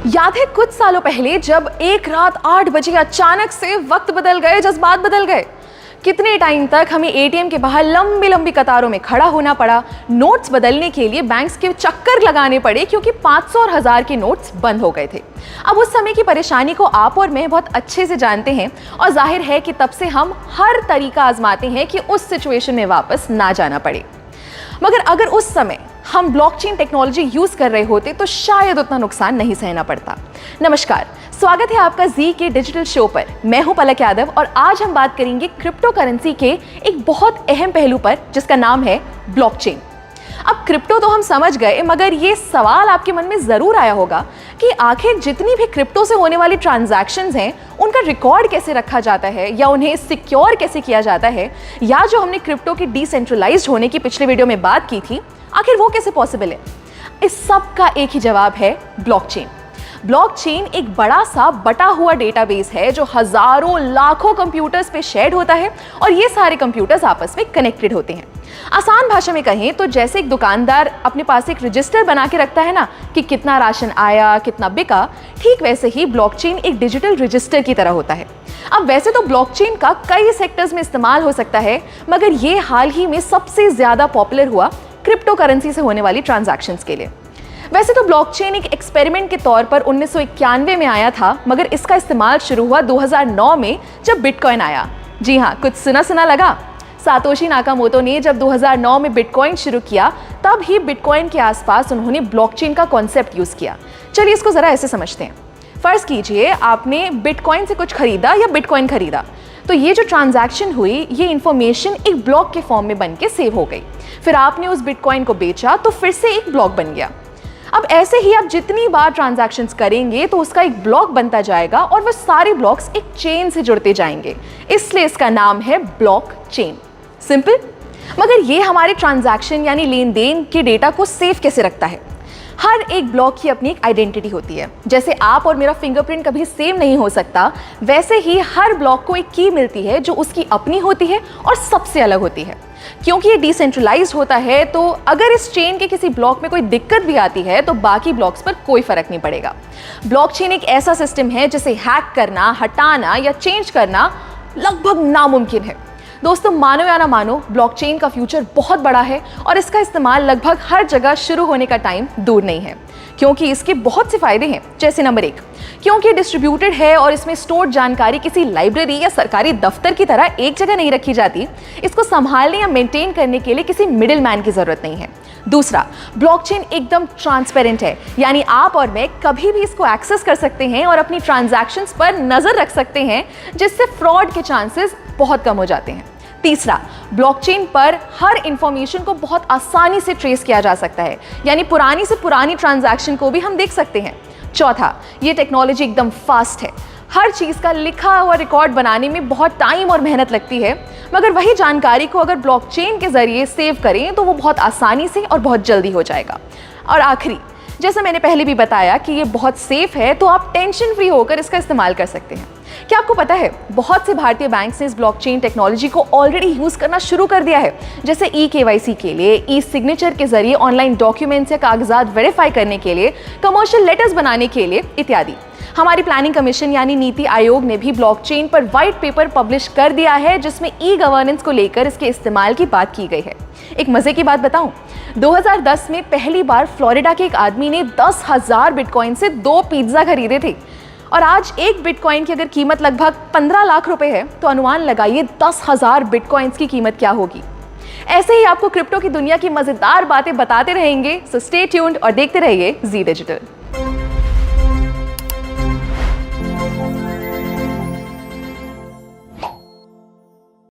याद है कुछ सालों पहले जब एक रात 8 बजे अचानक से वक्त बदल गए, जज्बात बदल गए। कितने टाइम तक हमें एटीएम के बाहर लंबी लंबी कतारों में खड़ा होना पड़ा, नोट्स बदलने के लिए बैंक्स के चक्कर लगाने पड़े क्योंकि 500 और 1000 के नोट्स बंद हो गए थे। अब उस समय की परेशानी को आप और मैं बहुत अच्छे से जानते हैं और जाहिर है कि तब से हम हर तरीका आजमाते हैं कि उस सिचुएशन में वापस ना जाना पड़े। मगर अगर उस समय हम ब्लॉकचेन टेक्नोलॉजी यूज कर रहे होते तो शायद उतना नुकसान नहीं सहना पड़ता। नमस्कार, स्वागत है आपका जी के डिजिटल शो पर। मैं हूं पलक यादव और आज हम बात करेंगे क्रिप्टो करेंसी के एक बहुत अहम पहलू पर जिसका नाम है ब्लॉकचेन। अब क्रिप्टो तो हम समझ गए, मगर ये सवाल आपके मन में जरूर आया होगा कि आखिर जितनी भी क्रिप्टो से होने वाली ट्रांजैक्शंस हैं उनका रिकॉर्ड कैसे रखा जाता है या उन्हें सिक्योर कैसे किया जाता है, या जो हमने क्रिप्टो के डिसेंट्रलाइज्ड होने की पिछले वीडियो में बात की थी, आखिर वो कैसे पॉसिबल है। इस सब का एक ही जवाब है ब्लॉकचेन। ब्लॉकचेन एक बड़ा सा बटा हुआ डेटाबेस है जो हजारों लाखों कंप्यूटर्स पे शेयर्ड होता है और ये सारे कंप्यूटर्स आपस में कनेक्टेड होते हैं। आसान भाषा में कहें तो जैसे एक दुकानदार अपने पास एक रजिस्टर बना के रखता है ना कि कितना राशन आया, कितना बिका, ठीक वैसे ही ब्लॉकचेन एक डिजिटल रजिस्टर की तरह होता है। अब वैसे तो ब्लॉकचेन का कई सेक्टर्स में इस्तेमाल हो सकता है, मगर ये हाल ही में सबसे ज्यादा पॉपुलर हुआ क्रिप्टो करेंसी से होने वाली ट्रांजैक्शंस के लिए। वैसे तो ब्लॉकचेन एक एक्सपेरिमेंट के तौर पर 1991 में आया था, मगर इसका इस्तेमाल शुरू हुआ 2009 में जब बिटकॉइन आया। जी हाँ, कुछ सुना सुना लगा। सातोशी नाकामोटो ने जब 2009 में बिटकॉइन शुरू किया, तब ही बिटकॉइन के आसपास उन्होंने ब्लॉकचेन का कॉन्सेप्ट यूज किया। चलिए इसको जरा ऐसे समझते हैं। फर्ज कीजिए आपने बिटकॉइन से कुछ खरीदा या बिटकॉइन खरीदा, तो ये जो ट्रांजैक्शन हुई, ये इंफॉर्मेशन एक ब्लॉक के फॉर्म में बन के सेव हो गई। फिर आपने उस बिटकॉइन को बेचा तो फिर से एक ब्लॉक बन गया। अब ऐसे ही आप जितनी बार ट्रांजैक्शंस करेंगे तो उसका एक ब्लॉक बनता जाएगा और वह सारे ब्लॉक्स एक चेन से जुड़ते जाएंगे, इसलिए इसका नाम है ब्लॉकचेन। सिंपल। मगर ये हमारे ट्रांजैक्शन यानी लेन देन के डेटा को सेव कैसे रखता है? हर एक ब्लॉक की अपनी एक आइडेंटिटी होती है। जैसे आप और मेरा फिंगरप्रिंट कभी सेम नहीं हो सकता, वैसे ही हर ब्लॉक को एक की मिलती है जो उसकी अपनी होती है और सबसे अलग होती है। क्योंकि ये डिसेंट्रलाइज्ड होता है, तो अगर इस चेन के किसी ब्लॉक में कोई दिक्कत भी आती है तो बाकी ब्लॉक्स पर कोई फर्क नहीं पड़ेगा। ब्लॉकचेन एक ऐसा सिस्टम है जिसे हैक करना, हटाना या चेंज करना लगभग नामुमकिन है। दोस्तों, मानो या ना मानो, ब्लॉकचेन का फ्यूचर बहुत बड़ा है और इसका इस्तेमाल लगभग हर जगह शुरू होने का टाइम दूर नहीं है, क्योंकि इसके बहुत से फायदे हैं। जैसे नंबर 1, क्योंकि डिस्ट्रीब्यूटेड है और इसमें स्टोर्ड जानकारी किसी लाइब्रेरी या सरकारी दफ्तर की तरह एक जगह नहीं रखी जाती। इसको संभालने या मेंटेन करने के लिए किसी मिडिल मैन की जरूरत नहीं है। दूसरा, ब्लॉकचेन एकदम ट्रांसपेरेंट है, यानी आप और मैं कभी भी इसको एक्सेस कर सकते हैं और अपनी ट्रांजैक्शंस पर नजर रख सकते हैं, जिससे फ्रॉड के चांसेस बहुत कम हो जाते हैं। तीसरा, ब्लॉकचेन पर हर इंफॉर्मेशन को बहुत आसानी से ट्रेस किया जा सकता है, यानी पुरानी से पुरानी ट्रांजैक्शन को भी हम देख सकते हैं। चौथा, ये टेक्नोलॉजी एकदम फास्ट है। हर चीज़ का लिखा हुआ रिकॉर्ड बनाने में बहुत टाइम और मेहनत लगती है, मगर वही जानकारी को अगर ब्लॉकचेन के जरिए सेव करें तो वो बहुत आसानी से और बहुत जल्दी हो जाएगा। और आखिरी, जैसा मैंने पहले भी बताया कि ये बहुत सेफ है, तो आप टेंशन फ्री होकर इसका इस्तेमाल कर सकते हैं। क्या आपको पता है, बहुत से भारतीय बैंक्स ने इस ब्लॉकचेन टेक्नोलॉजी को ऑलरेडी यूज करना शुरू कर दिया है, जैसे ई-केवाईसी के लिए, ई सिग्नेचर के जरिए ऑनलाइन डॉक्यूमेंट्स या कागजात वेरीफाई करने के लिए, कमर्शियल लेटर्स बनाने के लिए इत्यादि। हमारी प्लानिंग कमीशन यानी नीति आयोग ने भी ब्लॉकचेन पर व्हाइट पेपर पब्लिश कर दिया है, जिसमें ई गवर्नेंस को लेकर इसके इस्तेमाल की बात की गई है। एक मजे की बात बताऊं, 2010 में पहली बार फ्लोरिडा के एक आदमी ने 10,000 बिटकॉइन से 2 पिज्जा खरीदे थे, और आज एक बिटकॉइन की अगर कीमत लगभग 15 लाख रुपए है, तो अनुमान लगाइए 10,000 बिटकॉइंस की कीमत क्या होगी। ऐसे ही आपको क्रिप्टो की दुनिया की मजेदार बातें बताते रहेंगे, सो स्टे ट्यून्ड और देखते रहिए जी डिजिटल।